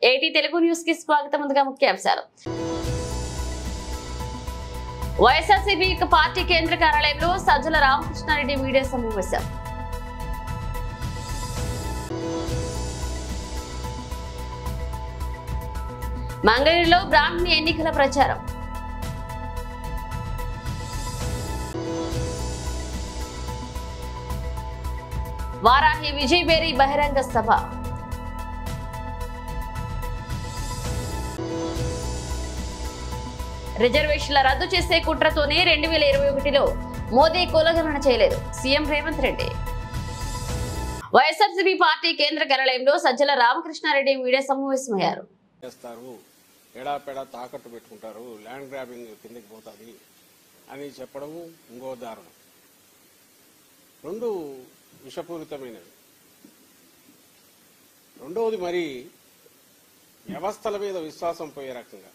ఏటీ తెలుగు న్యూస్ కి స్వాగతం. ముందుగా ముఖ్యాంశాలు. వైఎస్ఆర్సీపీ పార్టీ కేంద్ర కార్యాలయంలో సజ్జల రామకృష్ణారెడ్డి మీడియా సమావేశం. మంగళగిరిలో బ్రాహ్మణి ఎన్నికల ప్రచారం. వారాహి విజయబేరి బహిరంగ సభ. రిజర్వేషన్ల రద్దు చేసే కుట్రతోనే 2021లో మోదీ కులగణన చేయలేదు సీఎం రేవంత్ రెడ్డి. వైఎస్ఆర్సీపీ పార్టీ కేంద్ర కార్యాలయంలో సజ్జల రామకృష్ణారెడ్డి మీడియా సమావేశమయ్యారు. ఎడాపెడా తాకట్టు పెట్టుకుంటారు, ల్యాండ్ గ్రాబింగ్ కిందకి పోతుంది అని చెప్పడము ఇంకో దారుణం. రెండు విషపూరితమైనవి. రెండవది మరి వ్యవస్థల మీద విశ్వాసం పోయే రకంగా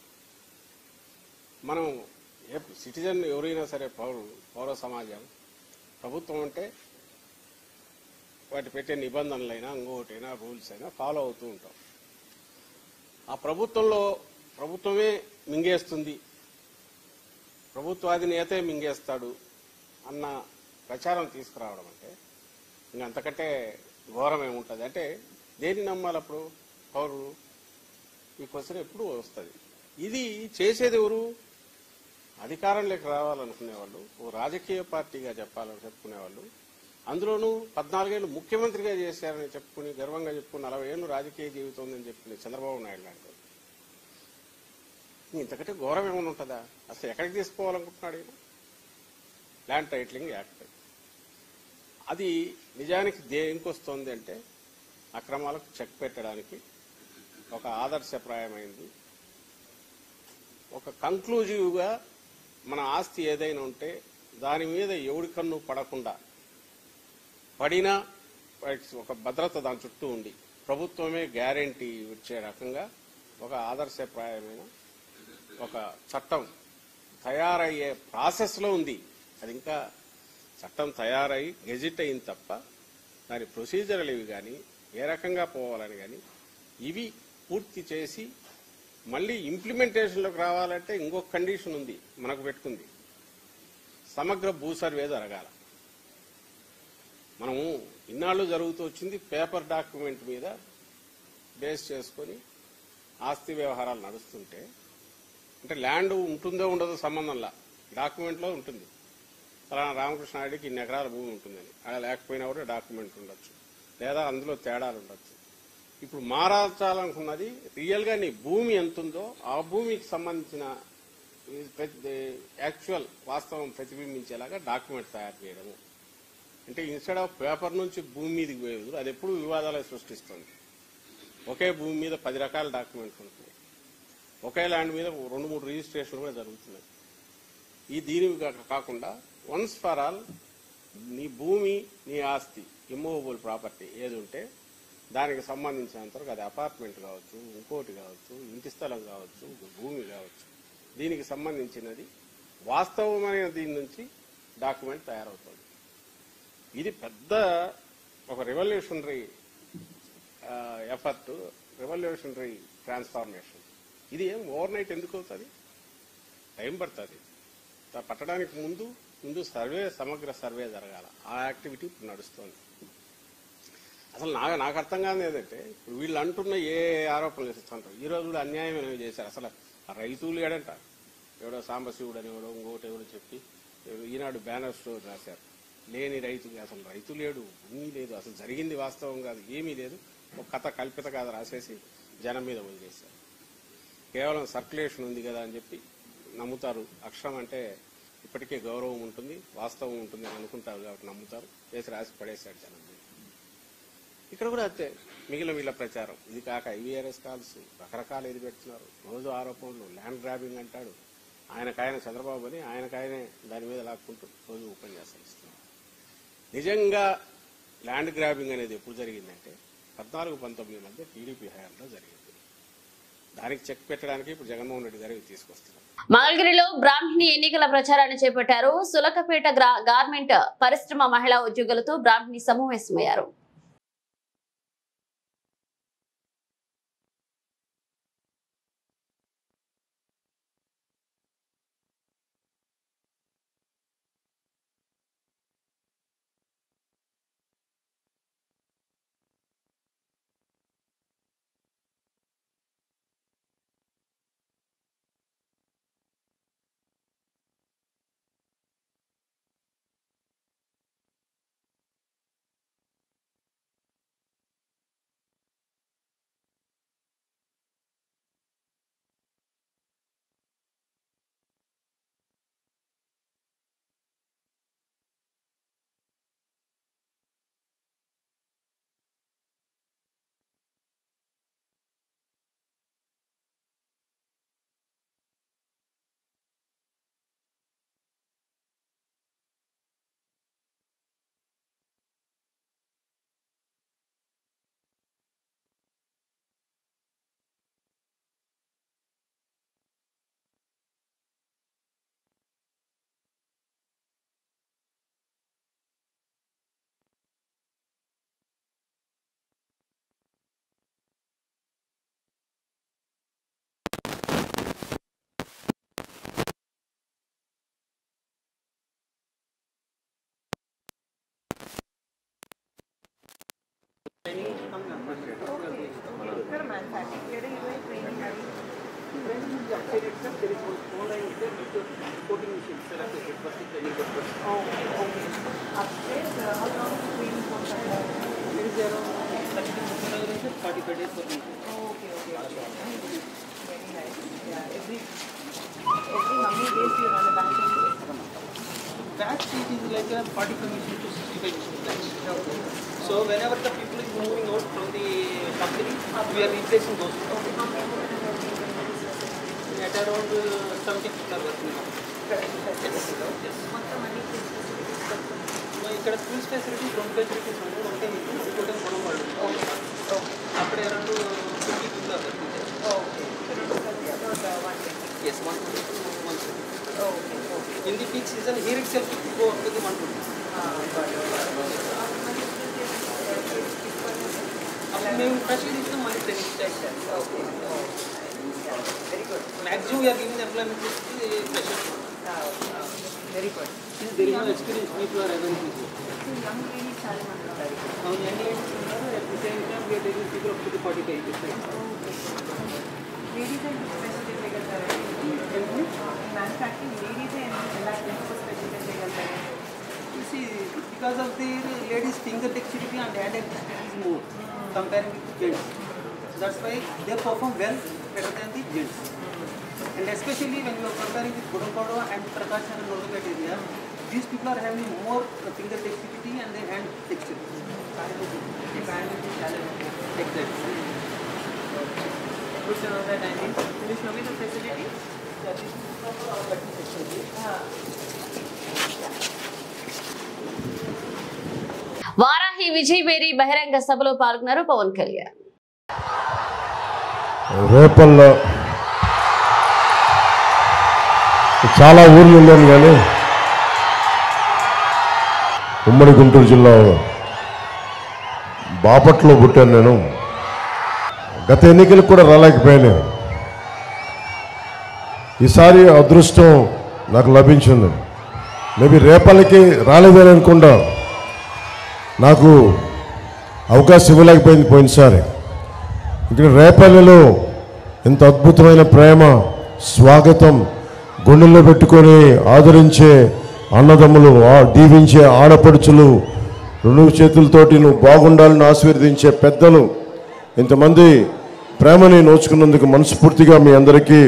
మనం సిటిజన్ ఎవరైనా సరే పౌర సమాజం ప్రభుత్వం అంటే వాటి పెట్టే నిబంధనలైనా ఇంకోటైనా రూల్స్ అయినా ఫాలో అవుతూ ఉంటాం. ఆ ప్రభుత్వమే మింగేస్తుంది, ప్రభుత్వాధినేతే మింగేస్తాడు అన్న ప్రచారం తీసుకురావడం అంటే ఇంకంతకంటే ఘోరం ఏముంటుంది. అంటే దేన్ని నమ్మాలి అప్పుడు పౌరులు? ఈ క్వశ్చన్ ఎప్పుడు వస్తుంది. ఇది చేసేది ఎవరు? అధికారంలోకి రావాలనుకునేవాళ్ళు, ఓ రాజకీయ పార్టీగా చెప్పుకునేవాళ్ళు, అందులోనూ 14 ఏళ్ళు ముఖ్యమంత్రిగా చేశారని చెప్పుకుని గర్వంగా చెప్పుకుని 40 ఏళ్ళు రాజకీయ జీవితం ఉందని చెప్పుకునే చంద్రబాబు నాయుడు లాంటి ఇంతకంటే ఘోరం ఏమైనా ఉంటుందా? అసలు ఎక్కడికి తీసుకోవాలనుకుంటున్నాడు ఈయన? ల్యాండ్ టైటిలింగ్ యాక్ట్ అది నిజానికి దేనికి వస్తుంది అంటే అక్రమాలకు చెక్ పెట్టడానికి ఒక ఆదర్శప్రాయమైంది. ఒక కంక్లూజివ్గా మన ఆస్తి ఏదైనా ఉంటే దాని మీద ఎవడి కన్ను పడకుండా, పడినా ఒక భద్రత దాని చుట్టూ ఉండి ప్రభుత్వమే గ్యారెంటీ ఇచ్చే రకంగా ఒక ఆదర్శప్రాయమైన ఒక చట్టం తయారయ్యే ప్రాసెస్లో ఉంది. అది ఇంకా చట్టం తయారై గెజిట్ అయింది తప్ప దాని ప్రొసీజర్లు ఇవి కానీ ఏ రకంగా పోవాలని కానీ ఇవి పూర్తి చేసి మళ్ళీ ఇంప్లిమెంటేషన్లోకి రావాలంటే ఇంకొక కండిషన్ ఉంది మనకు పెట్టుకుంది. సమగ్ర భూ సర్వే జరగాల. మనము ఇన్నాళ్ళు జరుగుతూ వచ్చింది పేపర్ డాక్యుమెంట్ మీద బేస్ చేసుకొని ఆస్తి వ్యవహారాలు నడుస్తుంటే, అంటే ల్యాండ్ ఉంటుందో ఉండదో సంబంధంలా డాక్యుమెంట్లో ఉంటుంది. ఫలానా రామకృష్ణారెడ్డికి ఇన్ని ఎకరాల భూమి ఉంటుందని, అలా లేకపోయినా కూడా డాక్యుమెంట్ ఉండొచ్చు, లేదా అందులో తేడాలు ఉండొచ్చు. ఇప్పుడు మారాల్చాలనుకున్నది రియల్గా నీ భూమి ఎంత ఉందో ఆ భూమికి సంబంధించిన యాక్చువల్ వాస్తవం ప్రతిబింబించేలాగా డాక్యుమెంట్ తయారు చేయడము. అంటే ఇన్స్టెడ్ ఆఫ్ పేపర్ నుంచి భూమి మీదకి పోయేది అది ఎప్పుడు వివాదాలు సృష్టిస్తుంది. ఒకే భూమి మీద 10 రకాల డాక్యుమెంట్లు ఉంటున్నాయి. ఒకే ల్యాండ్ మీద 2-3 రిజిస్ట్రేషన్లు కూడా జరుగుతున్నాయి. దీని కాకుండా వన్స్ ఫర్ ఆల్ నీ భూమి, నీ ఆస్తి, ఇమ్మూవబుల్ ప్రాపర్టీ ఏది ఉంటే దానికి సంబంధించినంతవరకు అది అపార్ట్మెంట్ కావచ్చు, ఇంకోటి కావచ్చు, ఇంటి స్థలం కావచ్చు, భూమి కావచ్చు, దీనికి సంబంధించినది వాస్తవమైన దీని నుంచి డాక్యుమెంట్ తయారవుతుంది. ఇది పెద్ద ఒక రెవల్యూషనరీ ఎఫర్ట్, రెవల్యూషనరీ ట్రాన్స్ఫార్మేషన్. ఇది ఏం ఓవర్ నైట్ ఎందుకు అవుతుంది? టైం పడుతుంది. పట్టడానికి ముందు సర్వే, సమగ్ర సర్వే జరగాల. ఆ యాక్టివిటీ ఇప్పుడు నడుస్తుంది. అసలు నాకు అర్థం కాదు ఏదంటే, ఇప్పుడు వీళ్ళు అంటున్న ఏ ఆరోపణలు చేస్తుంటారు. ఈ రోజు కూడా అన్యాయం అనేవి చేశారు. అసలు ఆ రైతులు ఏడంట, ఎవడో సాంబశివుడు అని ఎవడో ఇంకోటి ఎవడో చెప్పి ఈనాడు బ్యానర్ స్టోర్ రాశారు. లేని రైతులు, అసలు రైతు లేడు, భూమి లేదు, అసలు జరిగింది వాస్తవం కాదు, ఏమీ లేదు, ఒక కథ కల్పిత కథ రాసేసి జనం మీద వదిలేశారు. కేవలం సర్క్యులేషన్ ఉంది కదా అని చెప్పి నమ్ముతారు. అక్షరం అంటే ఇప్పటికే గౌరవం ఉంటుంది, వాస్తవం ఉంటుంది అని అనుకుంటారు కాబట్టి నమ్ముతారు. వేసి రాసి పడేశాడు జనం. ఇక్కడ కూడా అంతే. మిగిలిన వీళ్ళ ప్రచారం ఇది కాక IVRS కాల్స్ రకరకాలు ఏది పెడుతున్నారు. రోజు ఆరోపణలు, ల్యాండ్ గ్రాబింగ్ అంటాడు. ఆయనకాయన చంద్రబాబు అని ఆయనకాయనే దాని మీద లాక్కుంటూ రోజు ఉపన్యాసాలు ఇస్తున్నారు. నిజంగా ల్యాండ్ గ్రాబింగ్ అనేది ఎప్పుడు జరిగిందంటే 14-19 మధ్య టీడీపీ హయాంలో జరిగింది. దానికి చెక్ పెట్టడానికి ఇప్పుడు జగన్మోహన్ రెడ్డి గారు తీసుకొస్తున్నారు. మంగళగిరిలో బ్రాహ్మణి ఎన్నికల ప్రచారాన్ని చేపట్టారు. సులకపేట గార్మెంట్ పరిశ్రమ మహిళా ఉద్యోగులతో బ్రాహ్మణి సమావేశమయ్యారు. There is one phone line is there with the reporting machine selected. First is training purpose. Okay. Upstairs, how long is training for that? There is around 30 to 45 days for me. Okay. Very nice. Yeah. Every how many days do you run a batch? Batch it is like a 45 machine to 65 machine batch. Okay. So whenever the people is moving out from the company, we are replacing those. Okay. How many people are working in this facility? At around 70 people are working now. Yes. మొత్తం అన్ని facilities మొత్తం. ఇక్కడ schools facilities 2 facilities ఉన్నాయి. ఒకటే మీకు ఇంకోటి మనం వాళ్ళు అప్పుడే around 50 people are working there. Okay. About 120. Yes, 120 to 130. Okay. In the peak season, here itself it will go up to the 120. అప్పుడు మేము ఫ్రెష్గా తీసుకుని మళ్ళీ ట్రైనింగ్ చేస్తాం. Very good. Maximum we are giving employment to the freshers. Very good. Since there is no experience, people are available. So young ladies చాలా మంది ఉంటారు. Now young ladies uన్నారు. At the same time, we are taking people up to the 45 years. Ladies and specialty చేయగలుగుతారు. Manufacturing ladies and ఎలా specialty చేయగలుగుతారు. You see, because of the ladies' finger dexterity and hand dexterity is more comparing with gents. So that's why they perform well better than the gents. And especially when you are comparing with Gudangkadu and Prakash and Nordupet area, these people are having more finger dexterity and their hand dexterity. Exactly. Good to know that, Andy. Will you show me the facility? Yeah, this is from our cutting facility. Varahi విజయవేరి బహిరంగ సభలో పాల్గొన్నారు పవన్ కళ్యాణ్. రేపల్లో చాలా ఊర్లు ఉన్నాను కానీ ఉమ్మడి గుంటూరు జిల్లా బాపట్లో పుట్టాను నేను. గత ఎన్నికలకు కూడా రాలేకపోయాను. ఈసారి అదృష్టం నాకు లభించింది. మేబీ రేపల్లకి రాలేదని అనుకుంటా, నాకు అవకాశం ఇవ్వలేకపోయింది పోయినసారి. ఇక్కడ రేపల్లిలో ఇంత అద్భుతమైన ప్రేమ, స్వాగతం, గుండెల్లో పెట్టుకొని ఆదరించే అన్నదమ్ములు, దీవించే ఆడపడుచులు, 2 చేతులతోటి నువ్వు బాగుండాలని ఆశీర్వదించే పెద్దలు, ఇంతమంది ప్రేమని నోచుకున్నందుకు మనస్ఫూర్తిగా మీ అందరికీ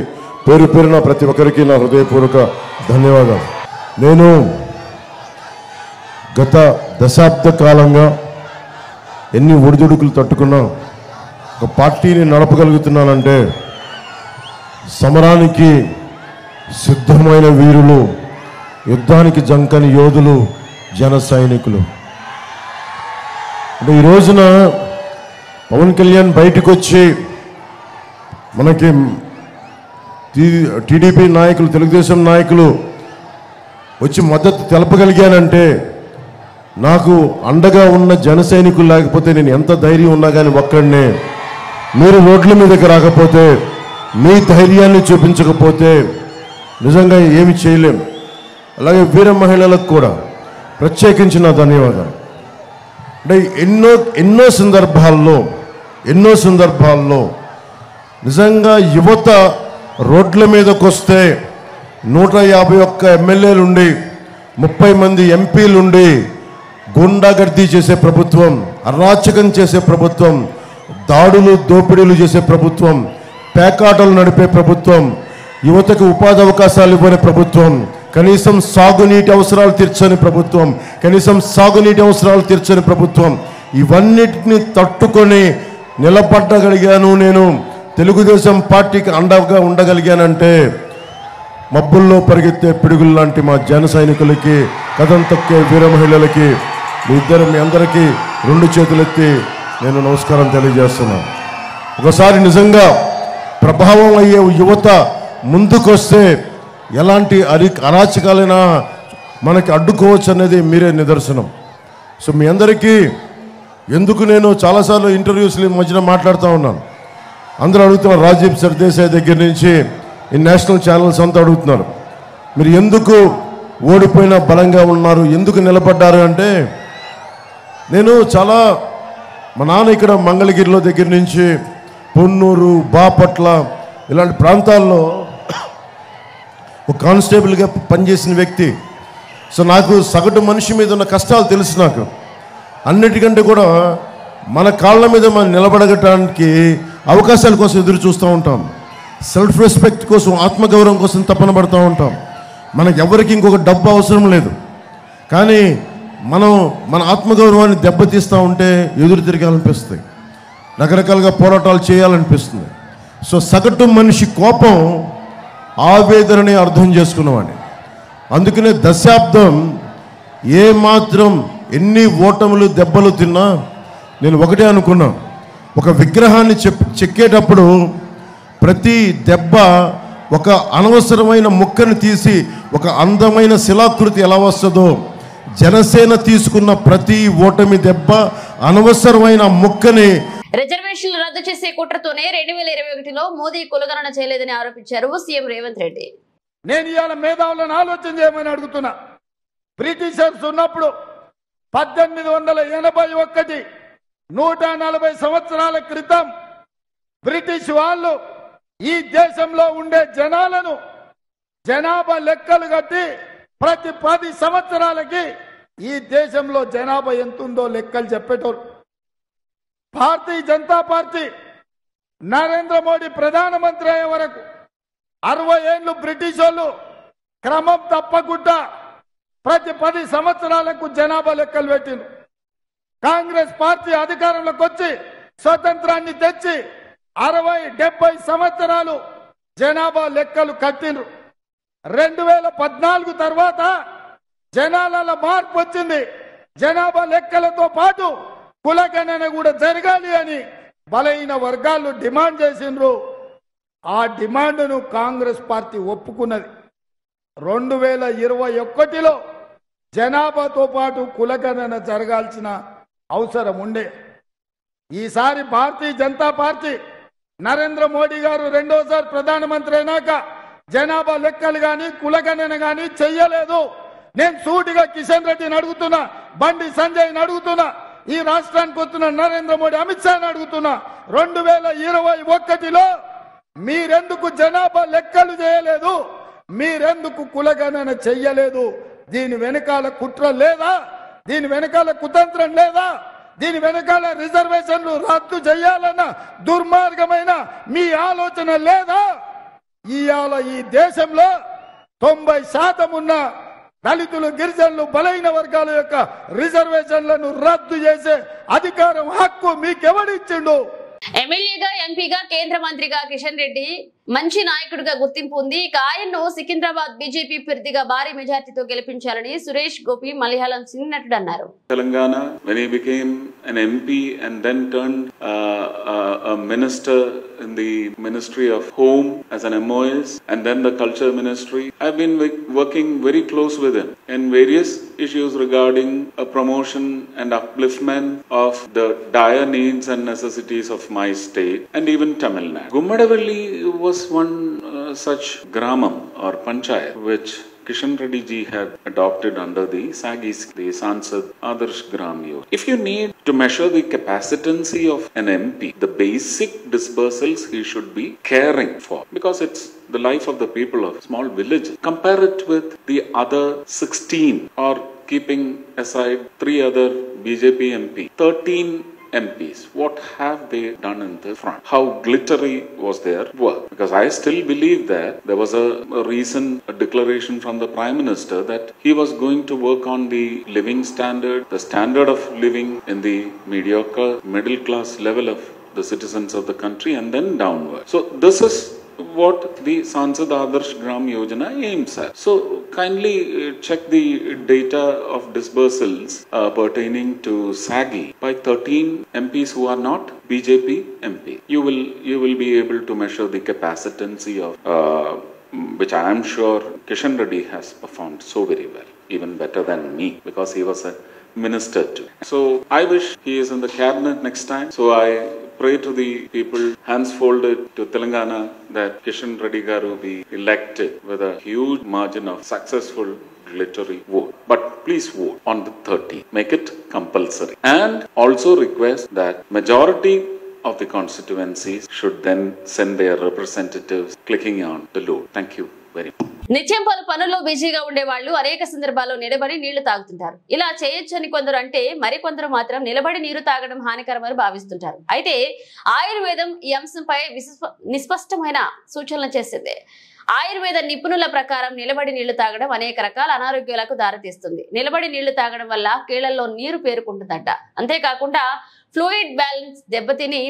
పేరు పేరున ప్రతి ఒక్కరికి నా హృదయపూర్వక ధన్యవాదాలు. నేను గత దశాబ్ద కాలంగా ఎన్ని ఒడిదుడుకులు తట్టుకున్నా ఒక పార్టీని నడపగలుగుతున్నానంటే సమరానికి సిద్ధమైన వీరులు, యుద్ధానికి జంకని యోధులు, జన సైనికులు. అంటే ఈ రోజున పవన్ కళ్యాణ్ బయటకు వచ్చి మనకి టీడీపీ నాయకులు, తెలుగుదేశం నాయకులు వచ్చి మద్దతు తెలపగలిగానంటే నాకు అండగా ఉన్న జన సైనికులు లేకపోతే నేను ఎంత ధైర్యం ఉన్నా కానీ ఒక్కడనే. మీరు రోడ్ల మీదకి రాకపోతే, మీ ధైర్యాన్ని చూపించకపోతే నిజంగా ఏమి చేయలేం. అలాగే వీర మహిళలకు కూడా ప్రత్యేకించిన ధన్యవాదాలు. అంటే ఎన్నో సందర్భాల్లో నిజంగా యువత రోడ్ల మీదకి వస్తే 151 ఎమ్మెల్యేలుండి 30 మంది ఎంపీలుండి గుండాగర్దీ చేసే ప్రభుత్వం, అరాచకం చేసే ప్రభుత్వం, దాడులు దోపిడీలు చేసే ప్రభుత్వం, పేకాటలు నడిపే ప్రభుత్వం, యువతకు ఉపాధి అవకాశాలు ఇవ్వని ప్రభుత్వం, కనీసం సాగునీటి అవసరాలు తీర్చని ప్రభుత్వం, ఇవన్నిటిని తట్టుకొని నిలబడగలిగాను. నేను తెలుగుదేశం పార్టీకి అండగా ఉండగలిగానంటే మబ్బుల్లో పరిగెత్తే పిడుగులు లాంటి మా జన సైనికులకి, కథం తొక్కే వీర మహిళలకి, మీ అందరికీ 2 చేతులెత్తి నేను నమస్కారం తెలియజేస్తున్నాను. ఒకసారి నిజంగా ప్రభావం అయ్యే యువత ముందుకొస్తే ఎలాంటి అరాచకాలైనా మనకి అడ్డుకోవచ్చు అనేది మీరే నిదర్శనం. సో మీ అందరికీ ఎందుకు నేను చాలాసార్లు ఇంటర్వ్యూస్లో మధ్యన మాట్లాడుతూ ఉన్నాను. అందరూ అడుగుతున్నారు, రాజీవ్ సర్దేశాయ్ దగ్గర నుంచి ఈ నేషనల్ ఛానల్స్ అంతా అడుగుతున్నారు, మీరు ఎందుకు ఓడిపోయినా బలంగా ఉన్నారు, ఎందుకు నిలబడ్డారు అంటే, నేను చాలా మా నాన్న ఇక్కడ మంగళగిరిలో దగ్గర నుంచి పొన్నూరు, బాపట్ల ఇలాంటి ప్రాంతాల్లో ఒక కానిస్టేబుల్గా పనిచేసిన వ్యక్తి. సో నాకు సగటు మనిషి మీద ఉన్న కష్టాలు తెలుసు. నాకు అన్నిటికంటే కూడా మన కాళ్ళ మీద మనం నిలబడగటానికి అవకాశాల కోసం ఎదురు చూస్తూ ఉంటాం. సెల్ఫ్ రెస్పెక్ట్ కోసం, ఆత్మగౌరవం కోసం తపన పడుతూ ఉంటాం. మనకు ఎవరికి ఇంకొక డబ్బు అవసరం లేదు. కానీ మనం మన ఆత్మగౌరవాన్ని దెబ్బతీస్తూ ఉంటే ఎదురు తిరగాలనిపిస్తుంది, రకరకాలుగా పోరాటాలు చేయాలనిపిస్తుంది. సో సగటు మనిషి కోపం, ఆవేదనని అర్థం చేసుకున్నవాడిని. అందుకనే దశాబ్దం ఏమాత్రం ఎన్ని ఓటములు దెబ్బలు తిన్నా నేను ఒకటే అనుకున్నా, ఒక విగ్రహాన్ని చెక్కేటప్పుడు ప్రతి దెబ్బ ఒక అనవసరమైన ముక్కను తీసి ఒక అందమైన శిలాకృతి ఎలా వస్తుందో, జనసేన తీసుకున్న ప్రతి ఓటమి దెబ్బ అనవసరమైన ముక్కని. రిజర్వేషన్లు రద్దు చేసే కుట్రతోనే 2021లో మోదీ కులగణన చేయలేదని ఆరోపించారు సీఎం రేవంత్ రెడ్డి. నేను ఇవాళ మేధావులను ఆలోచన చేయమని అడుగుతున్నా. బ్రిటిషర్స్ ఉన్నప్పుడు 1881 140 సంవత్సరాల క్రితం బ్రిటిష్ వాళ్ళు ఈ దేశంలో ఉండే జనాలను జనాభా లెక్కలు కట్టి ప్రతి 10 సంవత్సరాలకి ఈ దేశంలో జనాభా ఎంతుందో లెక్కలు చెప్పేటోరు. భారతీయ జనతా పార్టీ నరేంద్ర మోడీ ప్రధానమంత్రి అయ్యే వరకు 60 ఏళ్ళు బ్రిటిష్ వాళ్ళు క్రమం తప్పకుండా ప్రతి 10 సంవత్సరాలకు జనాభా లెక్కలు పెట్టిండ్రు. కాంగ్రెస్ పార్టీ అధికారంలోకి వచ్చి స్వతంత్రాన్ని తెచ్చి 60-70 సంవత్సరాలు జనాభా లెక్కలు కట్టిండ్రు. 2014 తర్వాత జనాలలో మార్పు వచ్చింది. జనాభా లెక్కలతో పాటు కులగణన కూడా జరగాలి అని బలహీన వర్గాలు డిమాండ్ చేసిండ్రు. ఆ డిమాండ్ను కాంగ్రెస్ పార్టీ ఒప్పుకున్నది. 2021లో జనాభాతో పాటు కులగణన జరగాల్సిన అవసరం ఉండే. ఈసారి భారతీయ జనతా పార్టీ నరేంద్ర మోడీ గారు రెండోసారి ప్రధానమంత్రి అయినాక జనాభా లెక్కలు గాని కులగణన గాని చెయ్యలేదు. నేను సూటిగా కిషన్ రెడ్డిని అడుగుతున్నా, బండి సంజయ్ని అడుగుతున్నా, ఈ రాష్ట్రానికి వస్తున్న నరేంద్ర మోడీ, అమిత్ షాని అడుగుతున్నా, 2021లో మీరెందుకు జనాభా లెక్కలు చేయలేదు? మీరెందుకు కులగణన చెయ్యలేదు? దీని వెనకాల కుట్ర లేదా? దీని వెనకాల కుతంత్రం లేదా? దీని వెనకాల రిజర్వేషన్లు రద్దు చేయాలన్న దుర్మార్గమైన మీ ఆలోచన లేదా? ఇవాళ ఈ దేశంలో 90% ఉన్న దళితులు, గిరిజనులు, బలైన వర్గాల యొక్క రిజర్వేషన్లను రద్దు చేసే అధికారం, హక్కు మీకెవడిచ్చిండు? ఎమ్మెల్యేగా, ఎంపీగా, కేంద్ర మంత్రిగా కిషన్ రెడ్డి మంచి నాయకుడిగా గుర్తింపు ఉంది. ఇక ఆయన్ను సికింద్రాబాద్ బీజేపీ అభ్యర్థిగా భారీ మెజార్టీతో గెలిపించాలని సురేష్ గోపి మలయాళం సినీ నటుడు అన్నారు. Telangana, when he became an MP and then turned a minister in the Ministry of Home as an MOS and then the Culture Ministry, I've been working very close with him in various issues regarding a promotion and upliftment of the dire needs and necessities of my state and even Tamil Nadu. Gummadavalli was one such gramam or panchayat which Kishan Reddy ji had adopted under the SAGI, the Sansad Adarsh Gram Yojana. If you need to measure the capacitancy of an MP, the basic disbursals he should be caring for, because it's the life of the people of small villages. Compare it with the other 16, or keeping aside 3 other BJP MP, 13 MPs. What have they done in the front? How glittery was their work? Because I still believe that there was a recent declaration from the Prime Minister that he was going to work on the living standard, the standard of living in the mediocre middle class level of the citizens of the country, and then downward. So this is what the Sansad Adarsh Gram Yojana aims at. So kindly check the data of disbursals pertaining to SAGI by 13 MPs who are not BJP MP. You will be able to measure the capacitancy of which I am sure Kishan Reddy has performed so very well, even better than me, because he was a minister too. So I wish he is in the cabinet next time. So I pray to the people, hands folded to Telangana, that Kishan Reddy garu be elected with a huge margin of successful glittery vote. But please vote on the 30th. Make it compulsory. And also request that majority of the constituencies should then send their representatives clicking on the load. Thank you very much. నిత్యం పలు పనుల్లో బిజీగా ఉండే వాళ్ళు అనేక సందర్భాల్లో నిలబడి నీళ్లు తాగుతుంటారు. ఇలా చేయొచ్చని కొందరు అంటే మరికొందరు మాత్రం నిలబడి నీరు తాగడం హానికరమని భావిస్తుంటారు. అయితే ఆయుర్వేదం ఈ అంశంపై నిస్పష్టమైన సూచనలు చేసింది. ఆయుర్వేద నిపుణుల ప్రకారం నిలబడి నీళ్లు తాగడం అనేక రకాల అనారోగ్యాలకు దారితీస్తుంది. నిలబడి నీళ్లు తాగడం వల్ల కీళ్లలో నీరు పేరుకుంటుందట. అంతేకాకుండా ఫ్లూయిడ్ బ్యాలెన్స్ దెబ్బతిని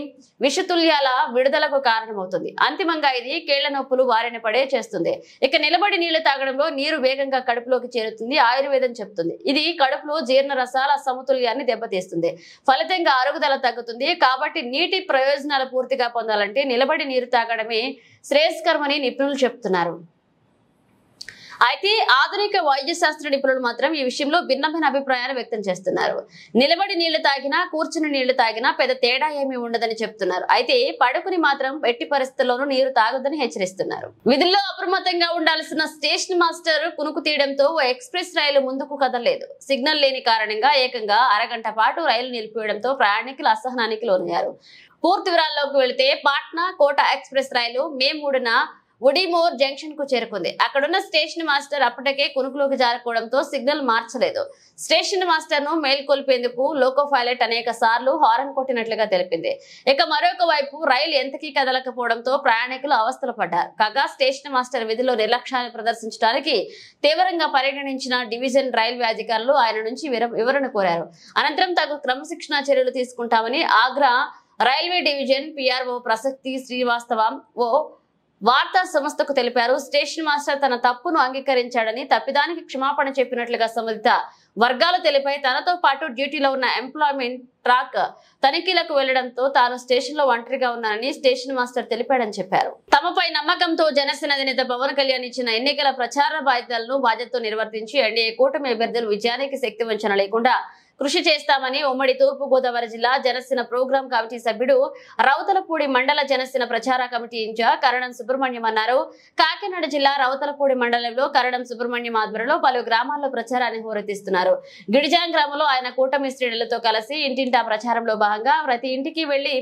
విషతుల్యాల విడుదలకు కారణమవుతుంది. అంతిమంగా ఇది కీళ్ల నొప్పులు బారిన పడే చేస్తుంది. ఇక నిలబడి నీళ్లు తాగడంలో నీరు వేగంగా కడుపులోకి చేరుతుంది ఆయుర్వేదం చెప్తుంది. ఇది కడుపులో జీర్ణ రసాల సమతుల్యాన్ని దెబ్బతీస్తుంది. ఫలితంగా అరుగుదల తగ్గుతుంది. కాబట్టి నీటి ప్రయోజనాలు పూర్తిగా పొందాలంటే నిలబడి నీరు తాగడమే శ్రేయస్కరమని నిపుణులు చెప్తున్నారు. అయితే ఆధునిక వైద్య శాస్త్ర నిపుణులు మాత్రం ఈ విషయంలో భిన్నమైన అభిప్రాయాలు వ్యక్తం చేస్తున్నారు. నిలబడి నీళ్లు తాగినా కూర్చుని నీళ్లు తాగినా పెద్ద తేడా ఏమీ ఉండదని చెప్తున్నారు. అయితే పడుకుని మాత్రం ఎట్టి పరిస్థితుల్లోనూ నీరు తాగొద్దని హెచ్చరిస్తున్నారు. విధుల్లో అప్రమత్తంగా ఉండాల్సిన స్టేషన్ మాస్టర్ కునుకు తీయడంతో ఓ ఎక్స్ప్రెస్ రైలు ముందుకు కదలలేదు. సిగ్నల్ లేని కారణంగా ఏకంగా అరగంట పాటు రైలు నిలిపివేయడంతో ప్రయాణికులు అసహనానికి లోనయ్యారు. పూర్తి వివరాల్లోకి వెళితే పాట్నా కోట ఎక్స్ప్రెస్ రైలు మే 3న ఉడిమోర్ జంక్షన్ కు చేరుకుంది. అక్కడున్న స్టేషన్ మాస్టర్ అప్పటికే కునుకులోకి జారుకోవడంతో సిగ్నల్ మార్చలేదు. స్టేషన్ మాస్టర్ ను మేల్కొల్పేందుకు లోకో పైలట్ అనేక సార్లు హారన్ కొట్టినట్లుగా తెలిపింది. ఇక మరొక వైపు రైలు ఎంతకీ కదలకపోవడంతో ప్రయాణికులు అవస్థలు పడ్డారు. కాగా స్టేషన్ మాస్టర్ విధిలో నిర్లక్ష్యాన్ని ప్రదర్శించడానికి తీవ్రంగా పరిగణించిన డివిజన్ రైల్వే అధికారులు ఆయన నుంచి వివరణ కోరారు. అనంతరం తగు క్రమశిక్షణా చర్యలు తీసుకుంటామని ఆగ్రా రైల్వే డివిజన్ పిఆర్ఓ ప్రసక్తి శ్రీవాస్తవ ఓ వార్తా సంస్థకు తెలిపారు. స్టేషన్ మాస్టర్ తన తప్పును అంగీకరించాడని, తప్పిదానికి క్షమాపణ చెప్పినట్లుగా సంబంధిత వర్గాలు తెలిపాయి. తనతో పాటు డ్యూటీలో ఉన్న ఎంప్లాయ్మెంట్ ట్రాక్ తనిఖీలకు వెళ్లడంతో తాను స్టేషన్ లో ఒంటరిగా ఉన్నానని స్టేషన్ మాస్టర్ తెలిపాడని చెప్పారు. తమపై నమ్మకంతో జనసేన అధినేత పవన్ కళ్యాణ్ ఇచ్చిన ఎన్నికల ప్రచార బాధ్యతతో నిర్వర్తించి ఎన్డీఏ కూటమి అభ్యర్థులు విజయానికి శక్తి వంచన లేకుండా కృషి చేస్తామని ఉమ్మడి తూర్పు గోదావరి జిల్లా జనసేన ప్రోగ్రాం కమిటీ సభ్యుడు రౌతలపూడి మండల జనసేన ప్రచార కమిటీ ఇన్ఛార్జ్ కరణం సుబ్రహ్మణ్యం అన్నారు. కాకినాడ జిల్లా రౌతలపూడి మండలంలో కరణం సుబ్రహ్మణ్యం ఆధ్వర్యంలో పలు గ్రామాల్లో ప్రచారాన్ని హోరెత్తిస్తున్నారు. గిడిజాం గ్రామంలో ఆయన కూటమి శ్రేణులతో కలిసి ఇంటింటా ప్రచారంలో భాగంగా ప్రతి ఇంటికి వెళ్లి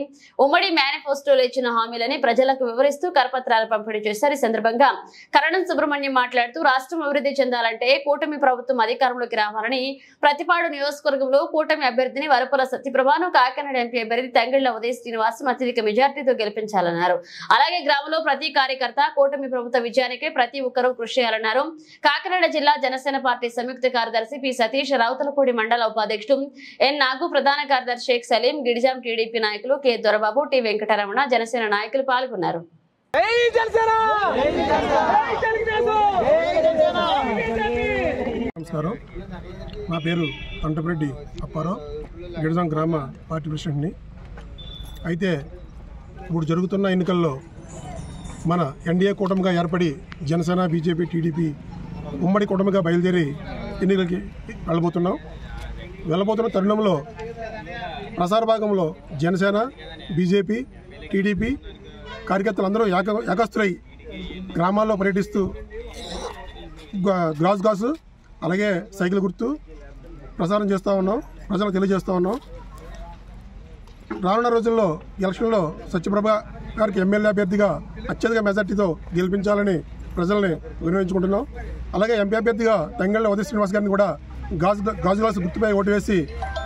ఉమ్మడి మేనిఫెస్టోలో ఇచ్చిన హామీలని ప్రజలకు వివరిస్తూ కరపత్రాలు పంపిణీ చేశారు. ఈ సందర్భంగా కరణం సుబ్రహ్మణ్యం మాట్లాడుతూ రాష్ట్రం అభివృద్ధి చెందాలంటే కూటమి ప్రభుత్వం అధికారంలోకి రావాలని ప్రతిపాడు నియోజకవర్గం కూటమి అభ్యర్థిని వరపుల సత్యప్రభను, కాకినాడ ఎంపీ అభ్యర్థి తంగిళ్ల ఉదయ శ్రీనివాస్ అత్యధిక మెజార్టీతో గెలిపించాలన్నారు. అలాగే గ్రామంలో ప్రతి కార్యకర్త కూటమి ప్రభుత్వ విజయానికి ప్రతి ఒక్కరూ కృషి చేయాలన్నారు. కాకినాడ జిల్లా జనసేన పార్టీ సంయుక్త కార్యదర్శి పి సతీష్, రౌతలపూడి మండల ఉపాధ్యక్షుడు ఎన్ నాగు, ప్రధాన కార్యదర్శి షేక్ సలీం, గిడిజాం టీడీపీ నాయకులు కె దొరబాబు, టి వెంకటరమణ, జనసేన నాయకులు పాల్గొన్నారు. నమస్కారం, నా పేరు అంటపరెడ్డి అప్పారావు, గిడిజాం గ్రామ పార్టీ ప్రెసిడెంట్ని. అయితే ఇప్పుడు జరుగుతున్న ఎన్నికల్లో మన ఎన్డీఏ కూటమిగా ఏర్పడి జనసేన, బీజేపీ, టీడీపీ ఉమ్మడి కూటమిగా బయలుదేరి ఎన్నికలకి వెళ్ళబోతున్న తరుణంలో ప్రసార భాగంలో జనసేన, బీజేపీ, టీడీపీ కార్యకర్తలందరూ ఏకస్తులై గ్రామాల్లో పర్యటిస్తూ గాజు అలాగే సైకిల్ గుర్తు ప్రచారం చేస్తూ ఉన్నాం, ప్రజలకు తెలియజేస్తూ ఉన్నాం. రానున్న రోజుల్లో ఎలక్షన్లో సత్యప్రభ గారికి ఎమ్మెల్యే అభ్యర్థిగా అత్యధిక మెజార్టీతో గెలిపించాలని ప్రజల్ని వినియోగించుకుంటున్నాం. అలాగే ఎంపీ అభ్యర్థిగా తంగిళ్ల ఉదయ శ్రీనివాస్ గారిని కూడా గాజు గ్లాసు గుర్తుపై ఓటు వేసి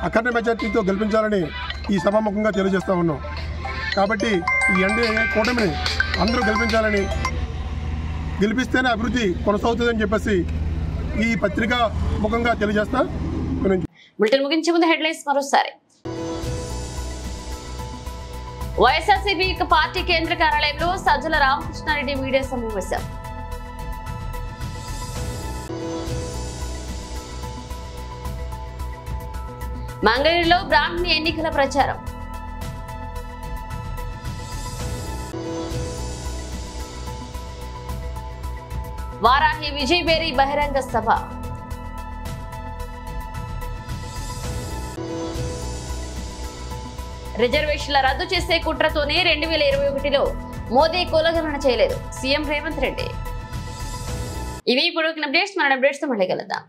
అఖండ మెజార్టీతో గెలిపించాలని ఈ సభాముఖంగా తెలియజేస్తూ ఉన్నాం. కాబట్టి ఈ ఎన్డీఏ కూటమిని అందరూ గెలిపించాలని, గెలిపిస్తేనే అభివృద్ధి కొనసాగుతుందని చెప్పేసి ఈ పత్రిక ముఖంగా తెలియజేస్తా. బులెటిన్ ముగించే ముందు హెడ్లైన్స్ మరోసారి. వైఎస్ఆర్సీపీ పార్టీ కేంద్ర కార్యాలయంలో సజ్జల రామకృష్ణారెడ్డి మీడియా సమావేశం. మంగళగిరిలో బ్రాహ్మణి ఎన్నికల ప్రచారం. వారాహి విజయబేరి బహిరంగ సభ. రిజర్వేషన్ల రద్దు చేసే కుట్రతోనే 2021లో మోదీ కులగణన చేయలేదు సీఎం రేవంత్ రెడ్డి. ఇవి ఇప్పుడు అప్డేట్స్. మన అప్డేట్స్ తో మళ్ళీ కలుద్దాం.